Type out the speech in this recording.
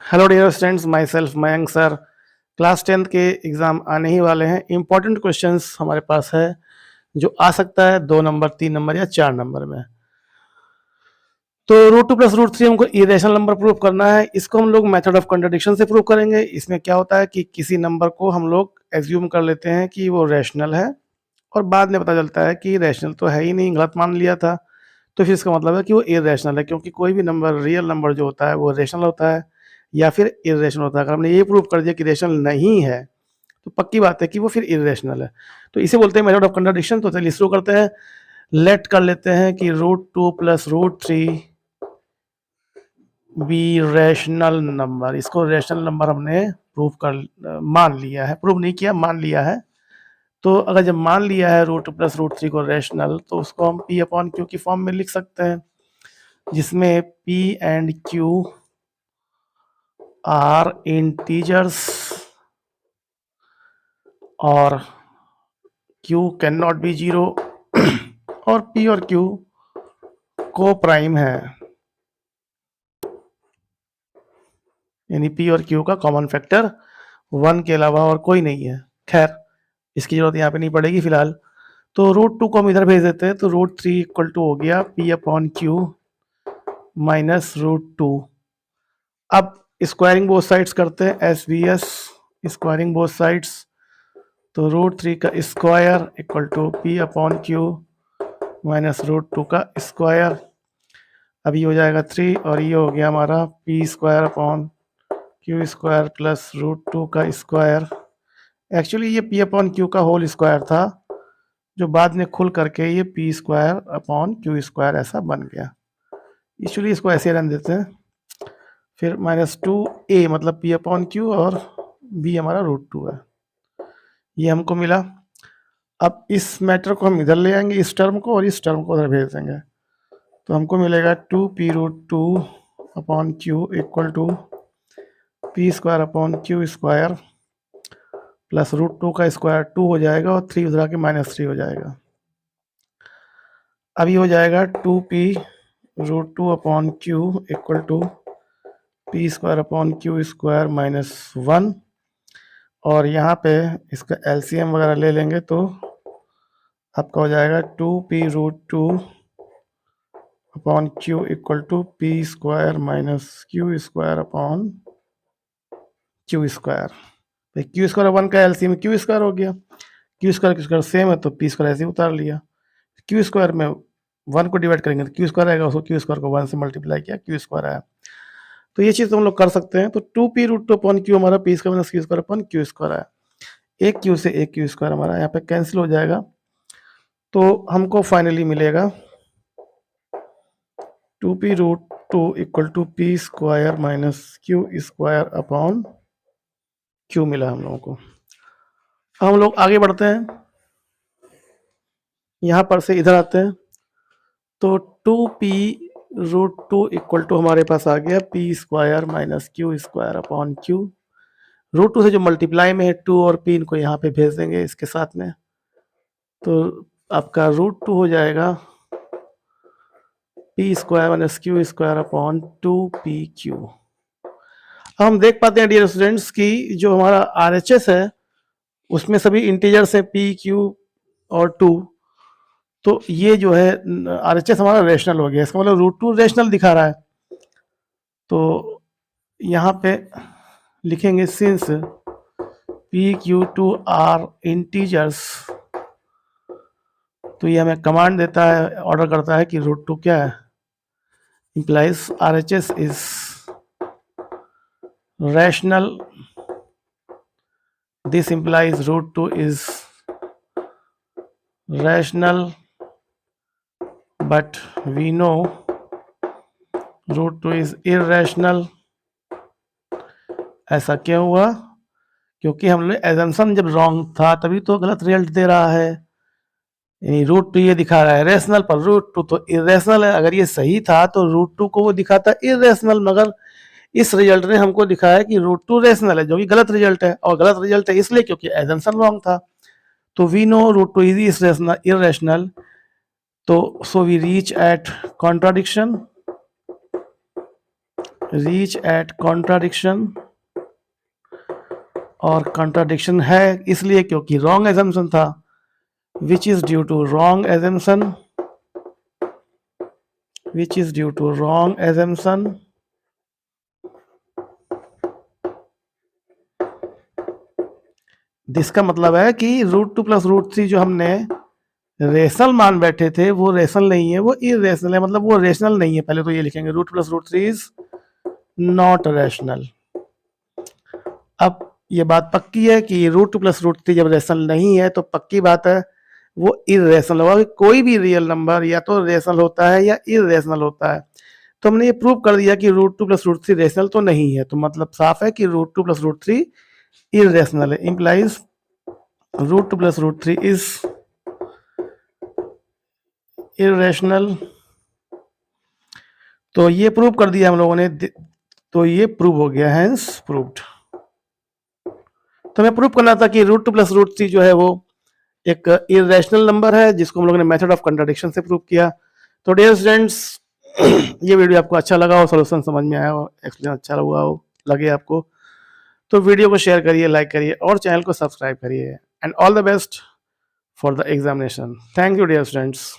Hello dear students, myself Mayank sir. Class 10th के exam आने ही वाले हैं। इंपॉर्टेंट क्वेश्चंस हमारे पास है जो आ सकता है 2 नंबर, 3 नंबर या 4 नंबर में। तो √2 प्लस √3 हमको इरेशनल नंबर प्रूव करना है। इसको हम लोग मेथड ऑफ कंट्राडिक्शन से प्रूव करेंगे। इसमें क्या होता है कि किसी नंबर को हम लोग एज्यूम कर लेते हैं कि वो रैशनल है और बाद में पता चलता है कि रैशनल तो है ही नहीं, गलत मान लिया था। तो फिर इसका मतलब है कि वो इरेशनल है, क्योंकि कोई भी नंबर, रियल नंबर जो होता है वो रेशनल होता है या फिर इरेशनल होता है। अगर हमने ये प्रूव कर दिया कि रेशनल नहीं है तो पक्की बात है कि वो फिर इरेशनल है। तो इसे बोलते हैं मेथड ऑफ कंट्राडिक्शन। तो चलिए शुरू करते हैं। लेट कर लेते हैं कि √2 प्लस √3 बी रैशनल नंबर। इसको रैशनल नंबर हमने मान लिया है, प्रूव नहीं किया, मान लिया है। तो अगर जब मान लिया है √2 प्लस √3 को रैशनल, तो उसको हम P अपॉन Q की फॉर्म में लिख सकते हैं, जिसमें P and Q are integers और Q कैन नॉट बी 0 और P और Q को प्राइम है, यानी P और Q का कॉमन फैक्टर 1 के अलावा और कोई नहीं है। खैर, इसकी जरूरत यहाँ पे नहीं पड़ेगी फिलहाल। तो √2 को हम इधर भेज देते हैं, तो √3 इक्वल टू हो गया P अपॉन Q माइनस √2। अब स्क्वायरिंग बोथ साइड्स करते हैं, SVS स्क्वायरिंग बोथ साइड्स। तो √3 का square equal to P upon Q minus √2 का स्क्वायर। अब ये हो जाएगा 3 और ये हो गया हमारा P square upon Q square plus √2 का स्क्वायर। एक्चुअली ये P अपॉन Q का होल स्क्वायर था, जो बाद में खुल करके ये P square upon Q square ऐसा बन गया। एक्चुअली इसको ऐसे रहने देते हैं। फिर -2a मतलब P अपॉन Q और b हमारा √2 है, ये हमको मिला। अब इस मैटर को हम इधर ले आएंगे, इस टर्म को, और इस टर्म को उधर भेज देंगे। तो हमको मिलेगा 2p√2 upon Q equal to P square upon Q square plus √2 का स्क्वायर 2 हो जाएगा और 3 उधर आके -3 हो जाएगा। अब ये हो जाएगा 2p√2 upon Q equal to P square upon Q square minus 1, और यहाँ पे इसका LCM वगैरह ले लेंगे तो आपका हो जाएगा 2p√2 upon Q equal to P square minus Q square upon Q square. तो Q स्क्वायर 1 का LCM Q स्क्वायर हो गया। Q स्क्वायर सेम है तो P स्क्वायर ऐसे ही उतार लिया। Q स्क्वायर में 1 को डिवाइड करेंगे तो Q स्क्वायर आएगा, उसको Q स्क्वायर को 1 से मल्टीप्लाई किया, Q स्क्वायर आया। तो ये चीज़ तो हम लोग कर सकते हैं। तो 2p√2 अपॉन Q हमारा P square minus Q square upon Q square आया। एक Q से एक Q स्क्वायर हमारा यहाँ पे कैंसिल हो जाएगा। तो हमको फाइनली मिलेगा 2p√2 equal to P square minus Q square upon Q मिला हम लोगों को। हम लोग आगे बढ़ते हैं, यहाँ पर से इधर आते हैं। तो 2p√2 इक्वल टू हमारे पास आ गया P square minus Q square upon Q। √2 से जो मल्टीप्लाई में है 2 और P, इनको यहाँ पे भेज देंगे इसके साथ में। तो आपका √2 हो जाएगा P square minus Q square upon 2PQ। हम देख पाते हैं डियर स्टूडेंट्स कि जो हमारा RHS है उसमें सभी इंटीजर्स है P, Q और 2। तो ये जो है RHS हमारा रेशनल हो गया, इसका मतलब √2 रेशनल दिखा रहा है। तो यहाँ पे लिखेंगे since P, Q2 are integers, तो ये हमें कमांड देता है, ऑर्डर करता है कि √2 क्या है, implies RHS is rational. This implies √2 is rational, but we know √2 is irrational. ऐसा क्यों हुआ? क्योंकि हमने एजम्पशन जब रॉन्ग था तभी तो गलत रिजल्ट दे रहा है। यानी √2 ये दिखा रहा है रेशनल, पर √2 तो इरेशनल है। अगर ये सही था तो √2 को वो दिखाता इरेशनल, मगर इस रिजल्ट ने हमको दिखाया कि √2 रेशनल है, जो कि गलत रिजल्ट है। और गलत रिजल्ट है इसलिए क्योंकि एजम्पशन रॉन्ग था। तो वी नो √2 इज इरेशनल, तो so we reach at contradiction. Reach at contradiction, और कॉन्ट्राडिक्शन है इसलिए क्योंकि रॉन्ग एजम्पशन था, which is due to wrong assumption, which is due to wrong assumption, जिसका मतलब है कि √2 प्लस √3 जो हमने रेशनल मान बैठे थे वो रेशनल नहीं है, वो इरेशनल है, मतलब वो रेशनल नहीं है। पहले तो ये लिखेंगे √2 प्लस √3 इज नॉट रेशनल। अब ये बात पक्की है कि √2 प्लस √3 जब रेशनल नहीं है तो पक्की बात है वो इरेशनल होगा। कोई भी रियल नंबर या तो रेशनल होता है या इरेशनल होता है। तो हमने ये प्रूव कर दिया कि √2 प्लस √3 रेशनल तो नहीं है, तो मतलब साफ है कि √2 प्लस √3 इरेशनल है। Implies √2 plus √3 is irrational. तो ये प्रूव कर दिया हम लोगों ने, तो ये प्रूव हो गया, हैंस प्रूव्ड। तो हमें प्रूव करना था कि √2 प्लस √3 जो है वो एक इरेशनल नंबर है, जिसको हम लोगों ने मेथड ऑफ कंट्राडिक्शन से प्रूव किया। तो डियर स्टूडेंट्स, ये वीडियो आपको अच्छा लगा हो, सॉल्यूशन समझ में आया हो, एक्सप्लेन अच्छा हुआ हो, लगे आपको, तो वीडियो को शेयर करिए, लाइक करिए और चैनल को सब्सक्राइब करिए। And all the best for the examination. Thank you dear students.